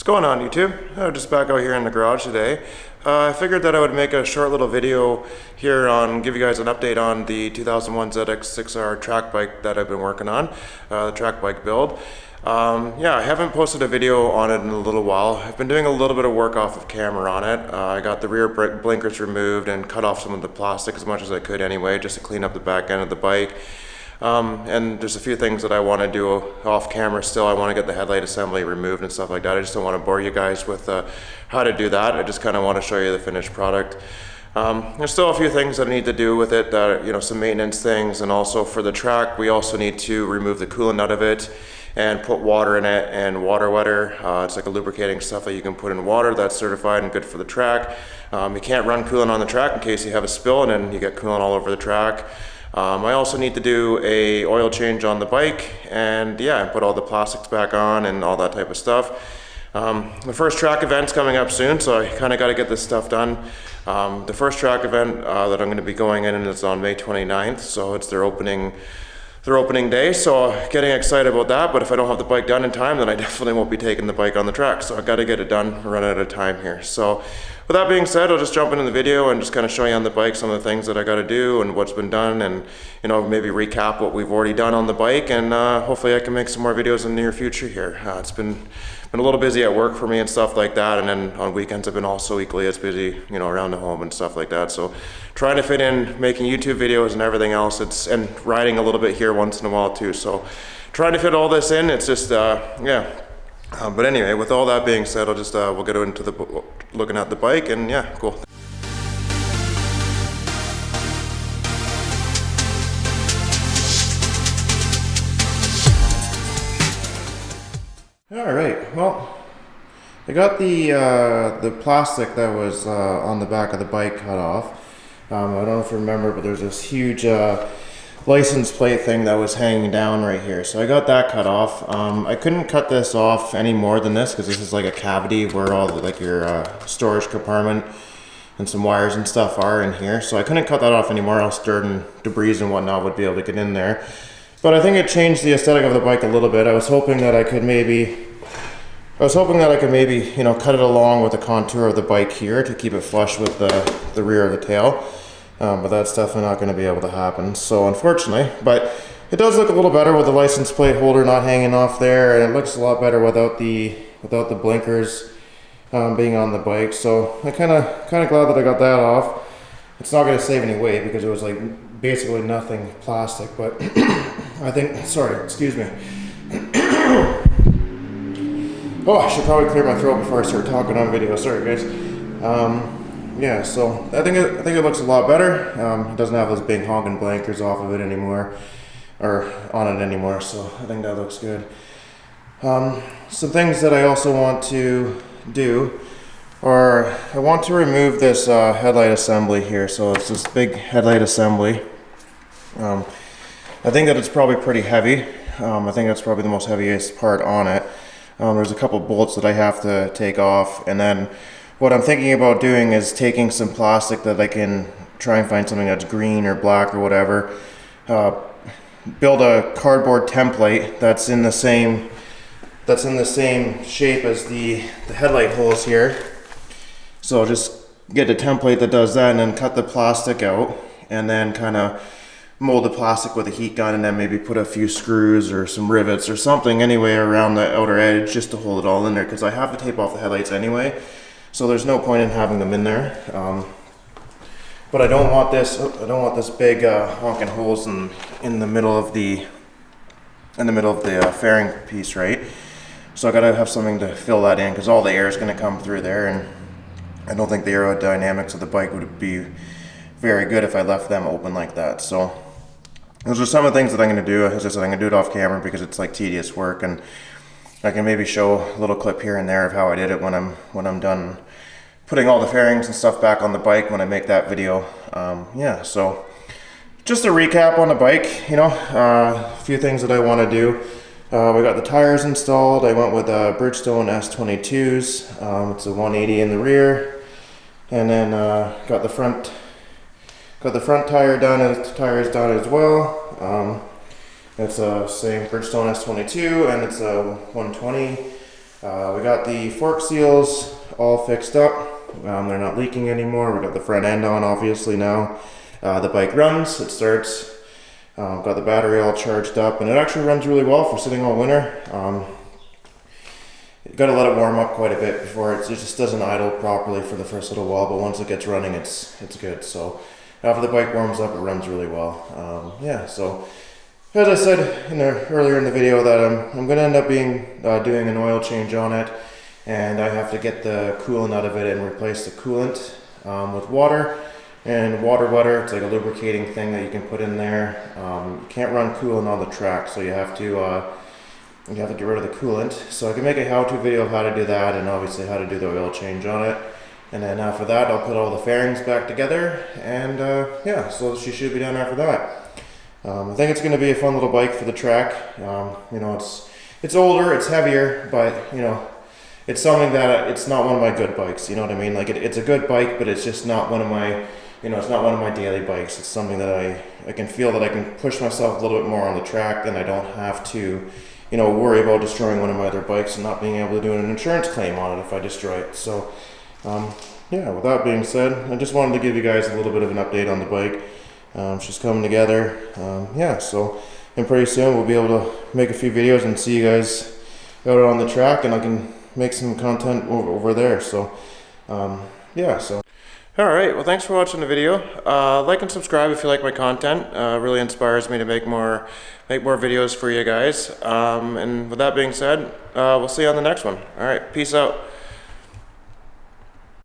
What's going on, YouTube? Just back out here in the garage today. I figured that I would make a short little video here on give you guys an update on the 2001 ZX6R track bike that I've been working on, the track bike build. Yeah, I haven't posted a video on it in a little while. I've been doing a little bit of work off of camera on it. I got the rear blinkers removed and cut off some of the plastic as much as I could anyway, just to clean up the back end of the bike. And there's a few things that I want to do off camera still. I want to get the headlight assembly removed and stuff like that. I just don't want to bore you guys with how to do that. I just kind of want to show you the finished product. There's still a few things that I need to do with it, some maintenance things, and also for the track we also need to remove the coolant out of it and put water in it and water wetter. It's like a lubricating stuff that you can put in water that's certified and good for the track. You can't run coolant on the track in case you have a spill and then you get coolant all over the track. I also need to do a oil change on the bike and put all the plastics back on and all that type of stuff. The first track event's coming up soon, so I kind of got to get this stuff done. The first track event that I'm going to be going in is on May 29th, so it's their opening day, so getting excited about that. But if I don't have the bike done in time, then I definitely won't be taking the bike on the track, so I got to get it done, run out of time here. So with that being said, I'll just jump into the video and just kind of show you on the bike some of the things that I got to do and what's been done, and maybe recap what we've already done on the bike, and hopefully I can make some more videos in the near future here. It's been a little busy at work for me and stuff like that, and then on weekends I've been also equally as busy, around the home and stuff like that. So trying to fit in making YouTube videos and everything else, and riding a little bit here once in a while too. So trying to fit all this in, it's just but anyway, with all that being said, I'll just we'll get into looking at the bike, and cool. All right, well, I got the plastic that was on the back of the bike cut off. I don't know if you remember, but there's this huge license plate thing that was hanging down right here. So I got that cut off. I couldn't cut this off any more than this because this is like a cavity where all your storage compartment and some wires and stuff are in here. So I couldn't cut that off anymore, else dirt and debris and whatnot would be able to get in there. But I think it changed the aesthetic of the bike a little bit. I was hoping that I could maybe cut it along with the contour of the bike here to keep it flush with the rear of the tail. But that's definitely not going to be able to happen, so unfortunately. But it does look a little better with the license plate holder not hanging off there, and it looks a lot better without the blinkers being on the bike. So I'm kind of glad that I got that off. It's not going to save any weight because it was like basically nothing plastic, but I think, sorry, excuse me. Oh, I should probably clear my throat before I start talking on video. Sorry, guys. So I think it looks a lot better. It doesn't have those big honking blinkers off of it anymore, or on it anymore. So I think that looks good. Some things that I also want to do are I want to remove this headlight assembly here. So it's this big headlight assembly. I think that it's probably pretty heavy. I think that's probably the most heaviest part on it. There's a couple bolts that I have to take off, and then what I'm thinking about doing is taking some plastic that I can try and find something that's green or black or whatever, build a cardboard template that's in the same shape as the headlight holes here. So just get a template that does that, and then cut the plastic out, and then kind of mold the plastic with a heat gun, and then maybe put a few screws or some rivets or something anyway around the outer edge just to hold it all in there, because I have to tape off the headlights anyway, so there's no point in having them in there. But I don't want this big honking holes in the middle of the fairing piece, right? So I gotta have something to fill that in, because all the air is going to come through there, and I don't think the aerodynamics of the bike would be very good if I left them open like that. So those are some of the things that I'm going to do. It's just I'm going to do it off camera because it's like tedious work, and I can maybe show a little clip here and there of how I did it when I'm done putting all the fairings and stuff back on the bike when I make that video. So just a recap on the bike, a few things that I want to do. We got the tires installed. I went with Bridgestone S22s. It's a 180 in the rear, and then got the front tire done. Tires done as well. It's a same Bridgestone S22, and it's a 120 We got the fork seals all fixed up. They're not leaking anymore. We got the front end on obviously now. The bike runs, it starts. Got the battery all charged up, and it actually runs really well for sitting all winter. You got to let it warm up quite a bit before it just doesn't idle properly for the first little while, but once it gets running, it's good. So after the bike warms up, it runs really well. Yeah, so as I said earlier in the video, that I'm going to end up doing an oil change on it, and I have to get the coolant out of it and replace the coolant with water. And water butter, it's like a lubricating thing that you can put in there. You can't run coolant on the track, so you have to get rid of the coolant. So I can make a how-to video of how to do that, and obviously how to do the oil change on it. And then after that, I'll put all the fairings back together, and yeah, so she should be done after that. I think it's going to be a fun little bike for the track. You know, it's older, it's heavier, but you know, it's something that it's not one of my good bikes. You know what I mean? Like it's a good bike, but it's just not one of my, you know, it's not one of my daily bikes. It's something that I can feel that I can push myself a little bit more on the track, and I don't have to, you know, worry about destroying one of my other bikes and not being able to do an insurance claim on it if I destroy it. So, yeah, with that being said, I just wanted to give you guys a little bit of an update on the bike. She's coming together. Yeah, so, and pretty soon we'll be able to make a few videos and see you guys out on the track, and I can make some content over there. So, yeah, so. Alright, well thanks for watching the video. Like and subscribe if you like my content. Really inspires me to make more videos for you guys. And with that being said, we'll see you on the next one. Alright, peace out.